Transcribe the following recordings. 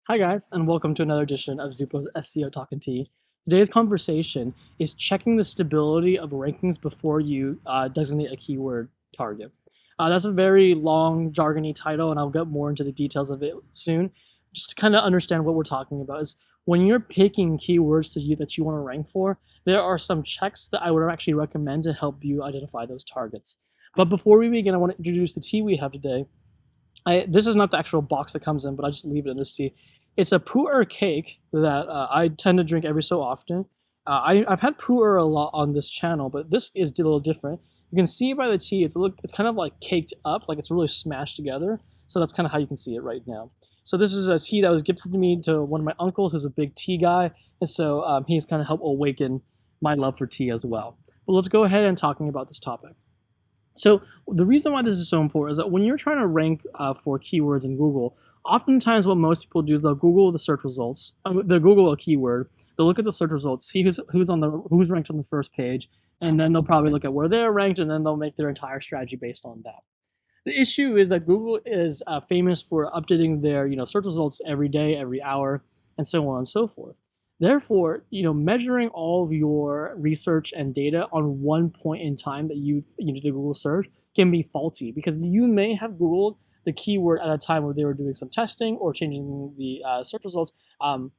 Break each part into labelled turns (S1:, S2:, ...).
S1: Hi guys, and welcome to another edition of Zupo's SEO Talking Tea. Today's conversation is checking the stability of rankings before you designate a keyword target. That's a very long, jargony title, and I'll get more into the details of it soon. Just to kind of understand what we're talking about is when you're picking keywords that you want to rank for, there are some checks that I would actually recommend to help you identify those targets. But before we begin, I want to introduce the tea we have today. This is not the actual box that comes in, but I just leave it in this tea. It's a pu'er cake that I tend to drink every so often. I've had pu'er a lot on this channel, but this is a little different. You can see by the tea, it's kind of like caked up, like it's really smashed together. So that's kind of how you can see it right now. So this is a tea that was gifted to me to one of my uncles, who's a big tea guy, and so he's kind of helped awaken my love for tea as well. But let's go ahead and talking about this topic. So the reason why this is so important is that when you're trying to rank for keywords in Google, oftentimes what most people do is they'll Google the search results, they'll Google a keyword, they'll look at the search results, see who's ranked on the first page, and then they'll probably look at where they're ranked, and then they'll make their entire strategy based on that. The issue is that Google is famous for updating their search results every day, every hour, and so on and so forth. Therefore, measuring all of your research and data on one point in time that you did a Google search can be faulty because you may have Googled the keyword at a time where they were doing some testing or changing the search results, and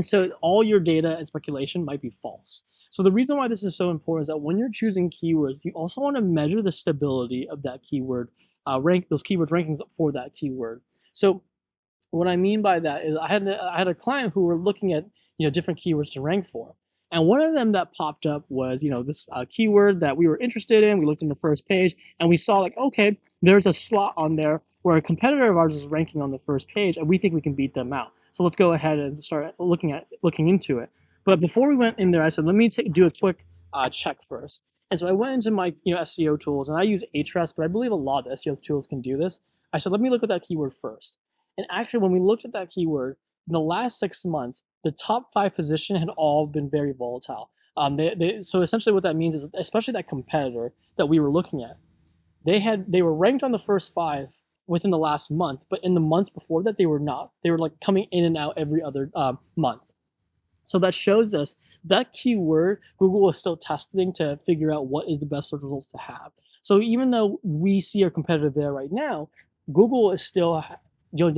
S1: so all your data and speculation might be false. So the reason why this is so important is that when you're choosing keywords, you also want to measure the stability of that keyword, rank those keywords rankings for that keyword. So what I mean by that is I had a client who were looking at different keywords to rank for, and one of them that popped up was this keyword that we were interested in. We looked in the first page and we saw like, okay, there's a slot on there where a competitor of ours is ranking on the first page, and we think we can beat them out. So let's go ahead and start looking into it. But before we went in there, I said, let me do a quick check first. And so I went into my SEO tools, and I use Ahrefs, but I believe a lot of SEO tools can do this. I said, let me look at that keyword first. And actually, when we looked at that keyword, in the last 6 months, the top five position had all been very volatile. So essentially, what that means is, especially that competitor that we were looking at, they were ranked on the first five within the last month, but in the months before that, they were not. They were like coming in and out every other month. So that shows us that keyword Google is still testing to figure out what is the best search results to have. So even though we see our competitor there right now, Google is still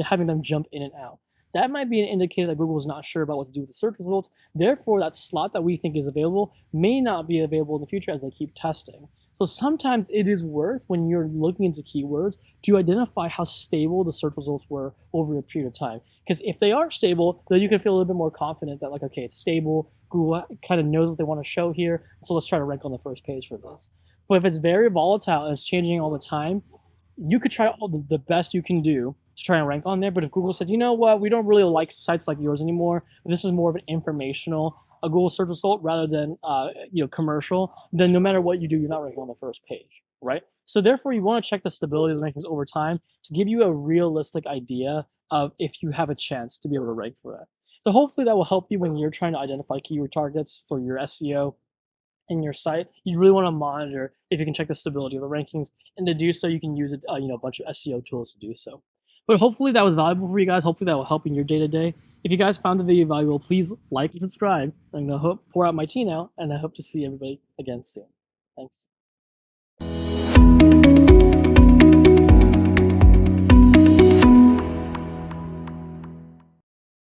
S1: having them jump in and out. That might be an indicator that Google is not sure about what to do with the search results. Therefore, that slot that we think is available may not be available in the future as they keep testing. So sometimes it is worth, when you're looking into keywords, to identify how stable the search results were over a period of time. Because if they are stable, then you can feel a little bit more confident that, like, okay, it's stable. Google kind of knows what they want to show here, so let's try to rank on the first page for this. But if it's very volatile and it's changing all the time, you could try all the best you can do to try and rank on there. But if Google said, you know what, we don't really like sites like yours anymore, this is more of an informational a Google search result rather than commercial, then no matter what you do, you're not ranking on the first page, right? So therefore, you want to check the stability of the rankings over time to give you a realistic idea of if you have a chance to be able to rank for that. So hopefully that will help you when you're trying to identify keyword targets for your SEO in your site. You really want to monitor if you can check the stability of the rankings, and to do so, you can use a bunch of SEO tools to do so. But hopefully that was valuable for you guys. Hopefully that will help in your day to day. If you guys found the video valuable, please like and subscribe. I'm gonna pour out my tea now, and I hope to see everybody again soon. Thanks.